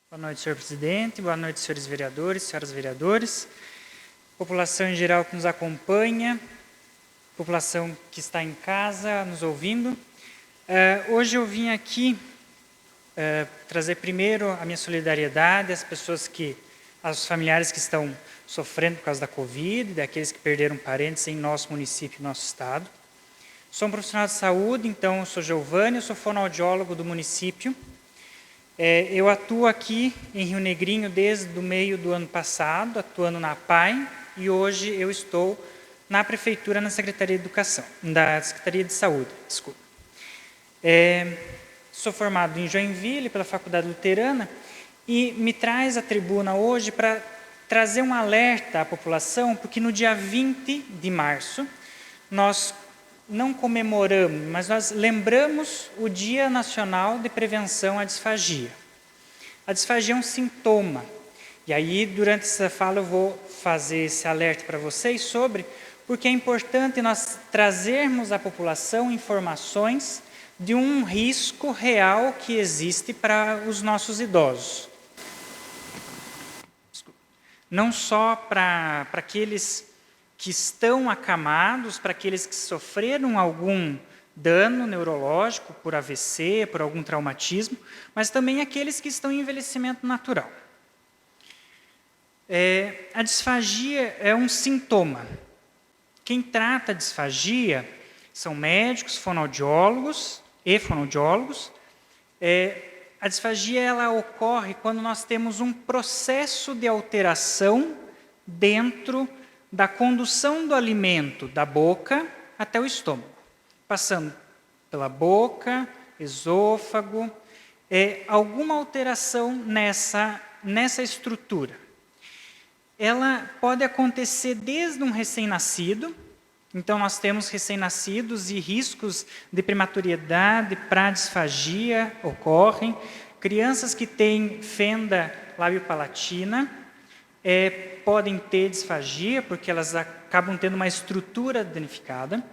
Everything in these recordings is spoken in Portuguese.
Boa noite, senhor presidente. Boa noite, senhores vereadores, senhoras vereadores. População em geral que nos acompanha, população que está em casa nos ouvindo. Hoje eu vim aqui trazer primeiro a minha solidariedade às pessoas aos familiares que estão sofrendo por causa da Covid, daqueles que perderam parentes em nosso município e nosso estado. Sou um profissional de saúde, então eu sou Giovanni, eu sou fonoaudiólogo do município. Eu atuo aqui em Rio Negrinho desde o meio do ano passado, atuando na APAE, e hoje eu estou na Prefeitura, na Secretaria de Educação, da Secretaria de Saúde, desculpa. Sou formado em Joinville, pela Faculdade Luterana, e me traz a tribuna hoje para trazer um alerta à população, porque no dia 20 de março, nós não comemoramos, mas nós lembramos o Dia Nacional de Prevenção à Disfagia. A disfagia é um sintoma. E aí, durante essa fala, eu vou fazer esse alerta para vocês porque é importante nós trazermos à população informações de um risco real que existe para os nossos idosos. Não só para aqueles que estão acamados, para aqueles que sofreram algum dano neurológico por AVC, por algum traumatismo, mas também aqueles que estão em envelhecimento natural. A disfagia é um sintoma. Quem trata a disfagia são médicos, fonoaudiólogos e fonoaudiólogos. A disfagia ela ocorre quando nós temos um processo de alteração dentro da condução do alimento da boca até o estômago, passando pela boca, esôfago, alguma alteração nessa estrutura. Ela pode acontecer desde um recém-nascido, então nós temos recém-nascidos e riscos de prematoriedade para disfagia ocorrem, crianças que têm fenda labiopalatina, podem ter disfagia, porque elas acabam tendo uma estrutura danificada.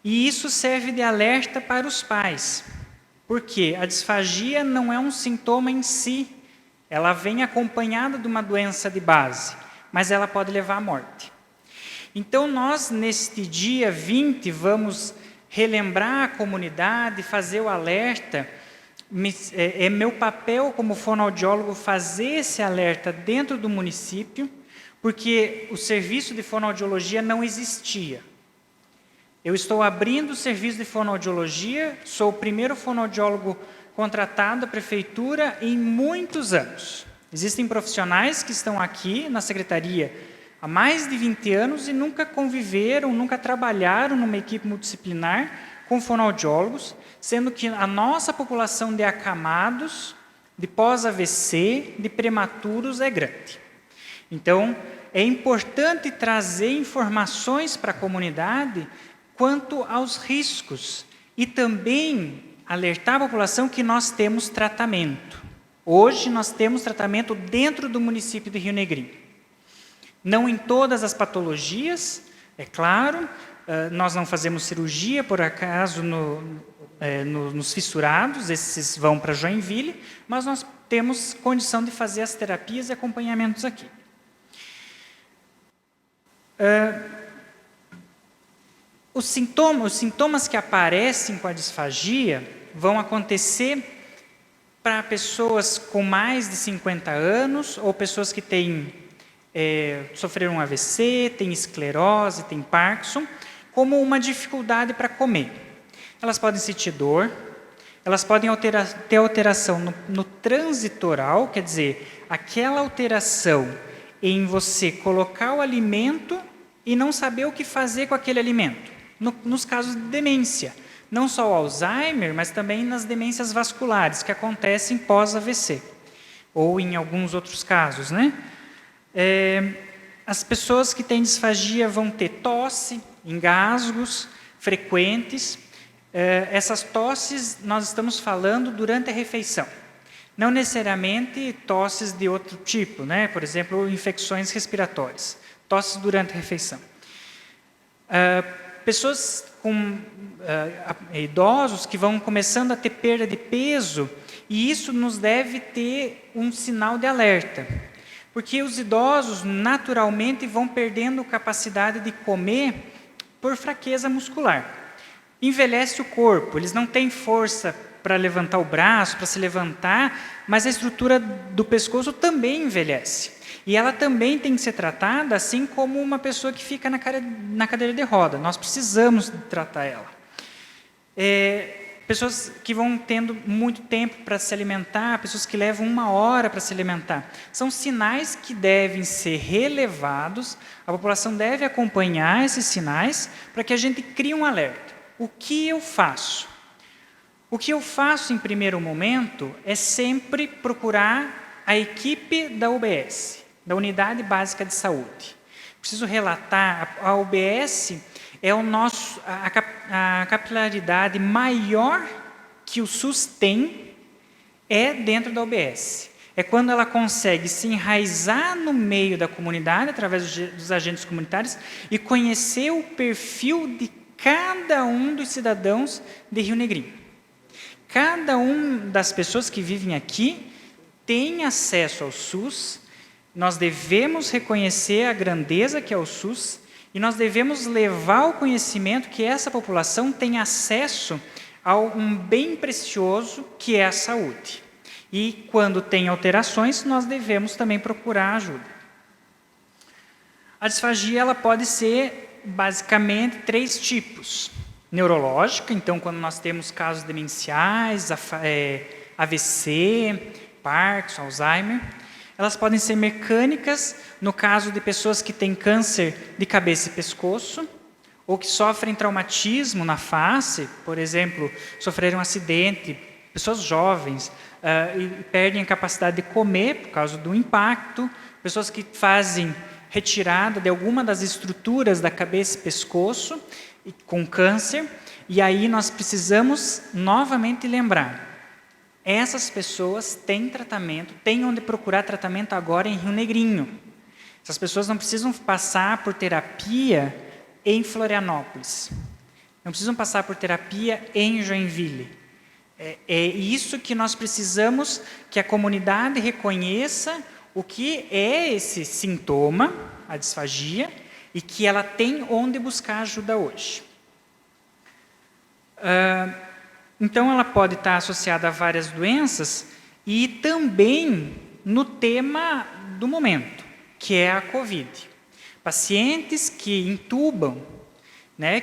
E isso serve de alerta para os pais, porque a disfagia não é um sintoma em si, ela vem acompanhada de uma doença de base, mas ela pode levar à morte. Então, nós, neste dia 20, vamos relembrar a comunidade, fazer o alerta. É meu papel como fonoaudiólogo fazer esse alerta dentro do município, porque o serviço de fonoaudiologia não existia. Eu estou abrindo o serviço de fonoaudiologia, sou o primeiro fonoaudiólogo contratado da Prefeitura em muitos anos. Existem profissionais que estão aqui na Secretaria há mais de 20 anos e nunca conviveram, nunca trabalharam numa equipe multidisciplinar com fonoaudiólogos, sendo que a nossa população de acamados, de pós-AVC, de prematuros é grande. Então, é importante trazer informações para a comunidade quanto aos riscos e também alertar a população que nós temos tratamento. Hoje nós temos tratamento dentro do município de Rio Negrinho. Não em todas as patologias, é claro, nós não fazemos cirurgia, por acaso, nos fissurados, esses vão para Joinville, mas nós temos condição de fazer as terapias e acompanhamentos aqui. Os sintomas que aparecem com a disfagia vão acontecer para pessoas com mais de 50 anos ou pessoas que sofreram um AVC, têm esclerose, têm Parkinson, como uma dificuldade para comer. Elas podem sentir dor, elas podem ter alteração no transitoral, quer dizer, aquela alteração em você colocar o alimento e não saber o que fazer com aquele alimento. Nos casos de demência, não só o Alzheimer, mas também nas demências vasculares, que acontecem pós-AVC, ou em alguns outros casos, né? As pessoas que têm disfagia vão ter tosse, engasgos frequentes. Essas tosses nós estamos falando durante a refeição. Não necessariamente tosses de outro tipo, né? Por exemplo, infecções respiratórias. Tosses durante a refeição. Pessoas com idosos que vão começando a ter perda de peso, e isso nos deve ter um sinal de alerta. Porque os idosos naturalmente vão perdendo capacidade de comer por fraqueza muscular. Envelhece o corpo, eles não têm força para levantar o braço, para se levantar, mas a estrutura do pescoço também envelhece. E ela também tem que ser tratada assim como uma pessoa que fica na cadeira de roda. Nós precisamos tratar ela. Pessoas que vão tendo muito tempo para se alimentar, pessoas que levam 1 hora para se alimentar. São sinais que devem ser relevados, a população deve acompanhar esses sinais para que a gente crie um alerta. O que eu faço? O que eu faço em primeiro momento é sempre procurar a equipe da UBS, da Unidade Básica de Saúde. Preciso relatar, a UBS é a capilaridade maior que o SUS tem é dentro da UBS. É quando ela consegue se enraizar no meio da comunidade, através dos agentes comunitários, e conhecer o perfil de cada um dos cidadãos de Rio Negrinho. Cada uma das pessoas que vivem aqui tem acesso ao SUS, nós devemos reconhecer a grandeza que é o SUS e nós devemos levar o conhecimento que essa população tem acesso a um bem precioso que é a saúde. E quando tem alterações, nós devemos também procurar ajuda. A disfagia ela pode ser basicamente 3 tipos. Neurológica, então quando nós temos casos demenciais, AVC, Parkinson, Alzheimer. Elas podem ser mecânicas, no caso de pessoas que têm câncer de cabeça e pescoço, ou que sofrem traumatismo na face, por exemplo, sofreram um acidente, pessoas jovens, e perdem a capacidade de comer por causa do impacto, pessoas que fazem retirada de alguma das estruturas da cabeça e pescoço, com câncer, e aí nós precisamos novamente lembrar, essas pessoas têm tratamento, têm onde procurar tratamento agora em Rio Negrinho. Essas pessoas não precisam passar por terapia em Florianópolis, não precisam passar por terapia em Joinville. É isso que nós precisamos que a comunidade reconheça o que é esse sintoma, a disfagia, e que ela tem onde buscar ajuda hoje. Então, ela pode estar associada a várias doenças e também no tema do momento, que é a COVID. Pacientes que intubam,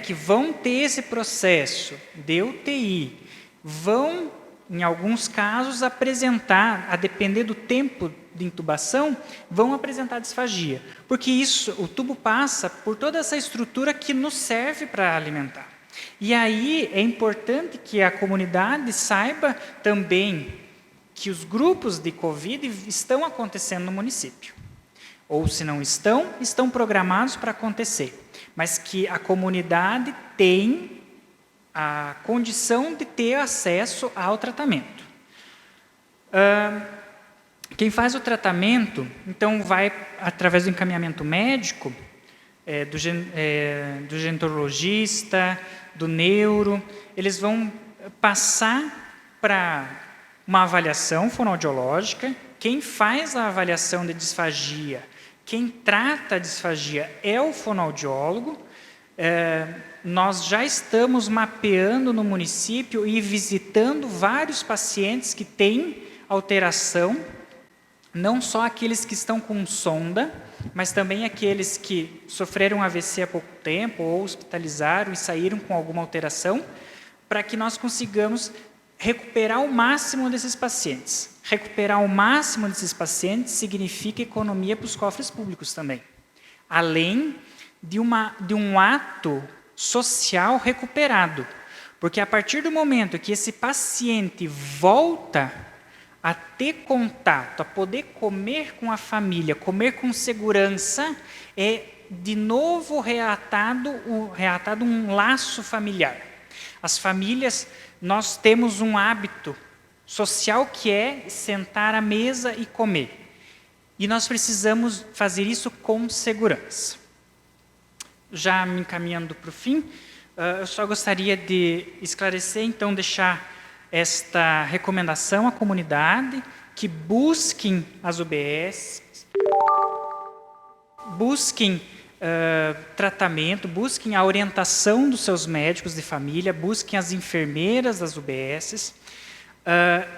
que vão ter esse processo de UTI, vão, em alguns casos, apresentar, a depender do tempo de intubação, vão apresentar disfagia. Porque o tubo passa por toda essa estrutura que nos serve para alimentar. E aí é importante que a comunidade saiba também que os grupos de COVID estão acontecendo no município. Ou se não estão programados para acontecer. Mas que a comunidade tem a condição de ter acesso ao tratamento. Quem faz o tratamento, então, vai através do encaminhamento médico, do gerontologista, do neuro, eles vão passar para uma avaliação fonoaudiológica. Quem faz a avaliação de disfagia, quem trata a disfagia é o fonoaudiólogo. Nós já estamos mapeando no município e visitando vários pacientes que têm alteração, não só aqueles que estão com sonda, mas também aqueles que sofreram AVC há pouco tempo ou hospitalizaram e saíram com alguma alteração, para que nós consigamos recuperar o máximo desses pacientes. Recuperar o máximo desses pacientes significa economia para os cofres públicos também, além de um ato social recuperado, porque a partir do momento que esse paciente volta a ter contato, a poder comer com a família, comer com segurança, é de novo reatado um laço familiar. As famílias, nós temos um hábito social que é sentar à mesa e comer. E nós precisamos fazer isso com segurança. Já me encaminhando para o fim, Eu só gostaria de esclarecer, então, deixar esta recomendação à comunidade, que busquem as UBS, busquem tratamento, busquem a orientação dos seus médicos de família, busquem as enfermeiras das UBSs.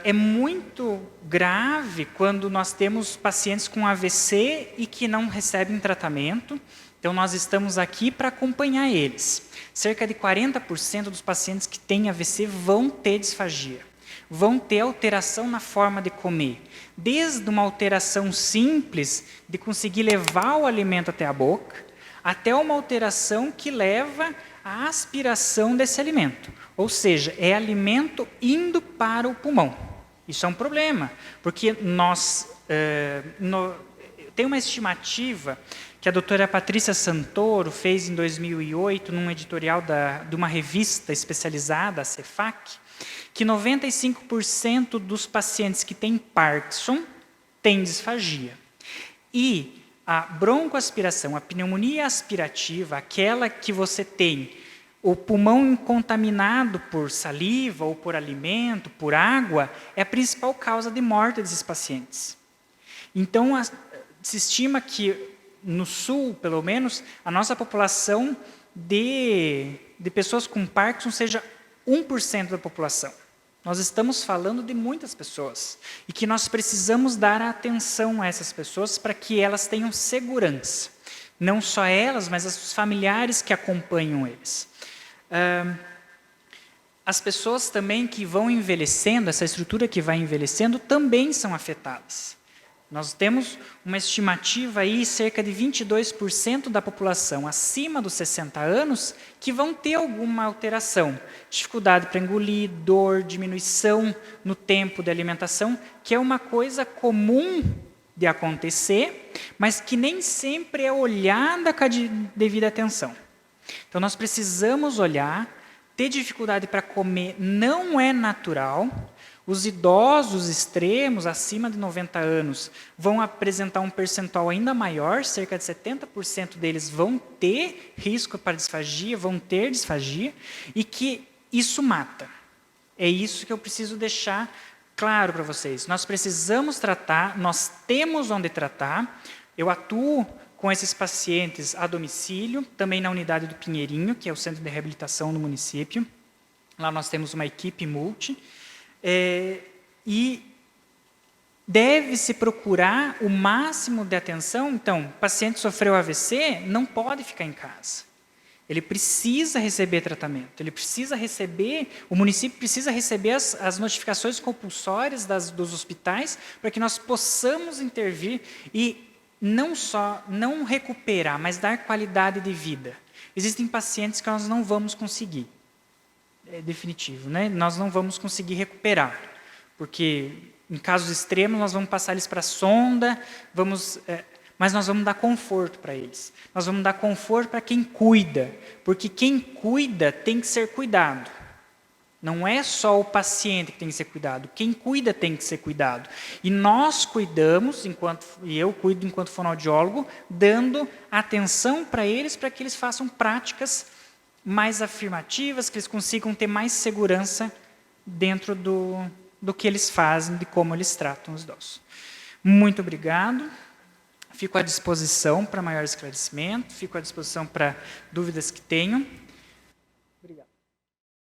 É muito grave quando nós temos pacientes com AVC e que não recebem tratamento. Então, nós estamos aqui para acompanhar eles. Cerca de 40% dos pacientes que têm AVC vão ter disfagia, vão ter alteração na forma de comer. Desde uma alteração simples de conseguir levar o alimento até a boca, até uma alteração que leva à aspiração desse alimento. Ou seja, é alimento indo para o pulmão. Isso é um problema, porque tem uma estimativa que a doutora Patrícia Santoro fez em 2008, num editorial de uma revista especializada, a Cefac, que 95% dos pacientes que têm Parkinson têm disfagia. E a broncoaspiração, a pneumonia aspirativa, aquela que você tem o pulmão contaminado por saliva ou por alimento, por água, é a principal causa de morte desses pacientes. Então, se estima que, no sul, pelo menos, a nossa população de pessoas com Parkinson seja 1% da população. Nós estamos falando de muitas pessoas e que nós precisamos dar atenção a essas pessoas para que elas tenham segurança. Não só elas, mas os familiares que acompanham eles. As pessoas também que vão envelhecendo, essa estrutura que vai envelhecendo, também são afetadas. Nós temos uma estimativa aí, cerca de 22% da população acima dos 60 anos, que vão ter alguma alteração. Dificuldade para engolir, dor, diminuição no tempo de alimentação, que é uma coisa comum de acontecer, mas que nem sempre é olhada com a devida atenção. Então, nós precisamos olhar, ter dificuldade para comer não é natural. Os idosos extremos, acima de 90 anos, vão apresentar um percentual ainda maior, cerca de 70% deles vão ter risco para disfagia, vão ter disfagia, e que isso mata. É isso que eu preciso deixar claro para vocês. Nós precisamos tratar, nós temos onde tratar. Eu atuo com esses pacientes a domicílio, também na unidade do Pinheirinho, que é o centro de reabilitação do município. Lá nós temos uma equipe multi. E deve-se procurar o máximo de atenção. Então, o paciente sofreu AVC, não pode ficar em casa. Ele precisa receber tratamento, ele precisa receber, o município precisa receber as notificações compulsórias dos hospitais para que nós possamos intervir e não só não recuperar, mas dar qualidade de vida. Existem pacientes que nós não vamos conseguir. É definitivo, né? Nós não vamos conseguir recuperar, porque em casos extremos nós vamos passar eles para a sonda, mas nós vamos dar conforto para eles. Nós vamos dar conforto para quem cuida, porque quem cuida tem que ser cuidado. Não é só o paciente que tem que ser cuidado, quem cuida tem que ser cuidado. E nós cuidamos, e eu cuido enquanto fonoaudiólogo, dando atenção para eles façam práticas mais afirmativas, que eles consigam ter mais segurança dentro do que eles fazem, de como eles tratam os idosos. Muito obrigado. Fico à disposição para maior esclarecimento, fico à disposição para dúvidas que tenham.